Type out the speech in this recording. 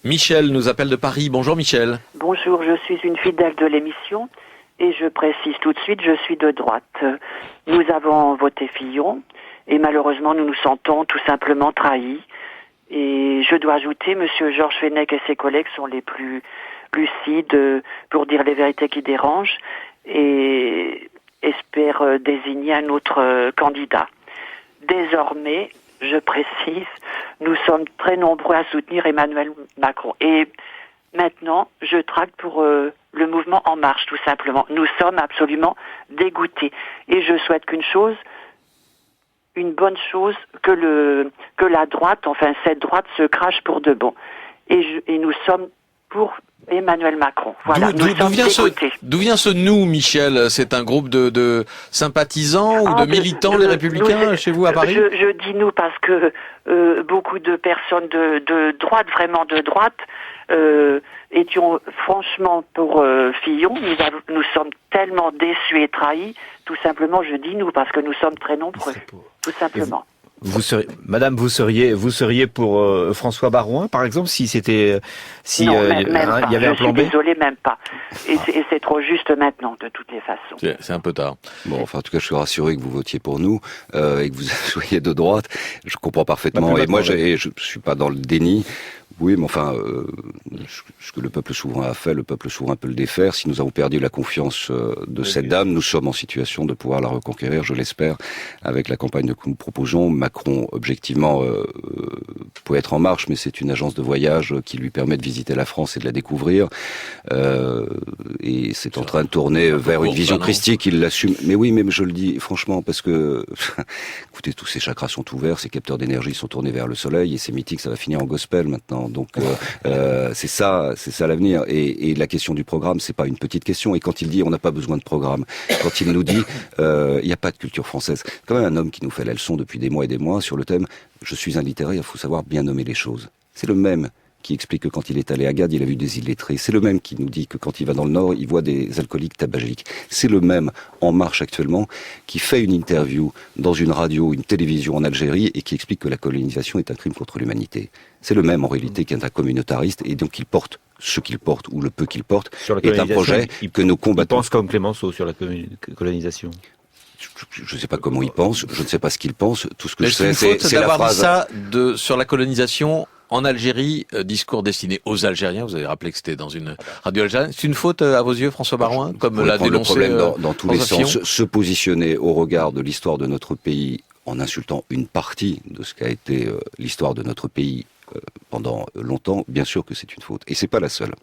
Michel nous appelle de Paris. Bonjour Michel. Bonjour, je suis une fidèle de l'émission et je précise tout de suite, je suis de droite. Nous avons voté Fillon et malheureusement nous nous sentons tout simplement trahis. Et je dois ajouter, Monsieur Georges Fenech et ses collègues sont les plus lucides pour dire les vérités qui dérangent et espèrent désigner un autre candidat. Désormais, je précise, nous sommes très nombreux à soutenir Emmanuel Macron. Et maintenant, je tracte pour le mouvement En Marche, tout simplement. Nous sommes absolument dégoûtés. Et je souhaite une bonne chose, que la droite, enfin cette droite, se crache pour de bon. Et nous sommes pour Emmanuel Macron. Voilà, nous sommes dégoûtés. D'où vient ce nous, Michel? C'est un groupe de sympathisants ou de militants, les Républicains, chez vous à Paris? Je dis nous parce que beaucoup de personnes de droite, vraiment de droite, étions franchement pour Fillon. Nous sommes tellement déçus et trahis. Tout simplement, je dis nous parce que nous sommes très nombreux. Tout simplement. Madame, vous seriez pour François Baroin, par exemple, si c'était, il y avait un plan B. Je suis désolé, même pas. Et c'est trop juste maintenant, de toutes les façons. C'est un peu tard. Bon, enfin, en tout cas, je suis rassuré que vous votiez pour nous et que vous soyez de droite. Je comprends parfaitement. Et moi, je suis pas dans le déni. Oui, mais enfin, ce que le peuple souverain a fait, le peuple souverain peut le défaire. Si nous avons perdu la confiance de cette dame, nous sommes en situation de pouvoir la reconquérir, je l'espère, avec la campagne que nous proposons. Macron, objectivement, peut être en marche, mais c'est une agence de voyage qui lui permet de visiter la France et de la découvrir. Et c'est en train de tourner vers une vision christique, il l'assume. Mais oui, mais je le dis franchement, parce que, écoutez, tous ces chakras sont ouverts, ces capteurs d'énergie sont tournés vers le soleil, et ces meetings, ça va finir en gospel maintenant. Donc c'est ça l'avenir. Et la question du programme, c'est pas une petite question. Et quand il dit on n'a pas besoin de programme, quand il nous dit il n'y a pas de culture française, c'est quand même un homme qui nous fait la leçon depuis des mois sur le thème je suis un littéraire, il faut savoir bien nommer les choses. C'est le même qui explique que quand il est allé à Gade, il a vu des illettrés. C'est le même qui nous dit que quand il va dans le Nord, il voit des alcooliques tabagiques. C'est le même En Marche actuellement qui fait une interview dans une radio, une télévision en Algérie et qui explique que la colonisation est un crime contre l'humanité. C'est le même en réalité qui est un communautariste et donc il porte ce qu'il porte ou le peu qu'il porte est un projet que nous combattons. Il pense comme Clémenceau sur la colonisation. Je ne sais pas comment il pense, je ne sais pas ce qu'il pense. Tout ce que je sais, c'est la phrase. Dit ça sur la colonisation en Algérie, discours destiné aux Algériens. Vous avez rappelé que c'était dans une radio algérienne. C'est une faute à vos yeux, François Baroin, comme l'a dénoncé le problème dans tous les sens. Se positionner au regard de l'histoire de notre pays en insultant une partie de ce qu'a été l'histoire de notre pays pendant longtemps, bien sûr que c'est une faute. Et c'est pas la seule.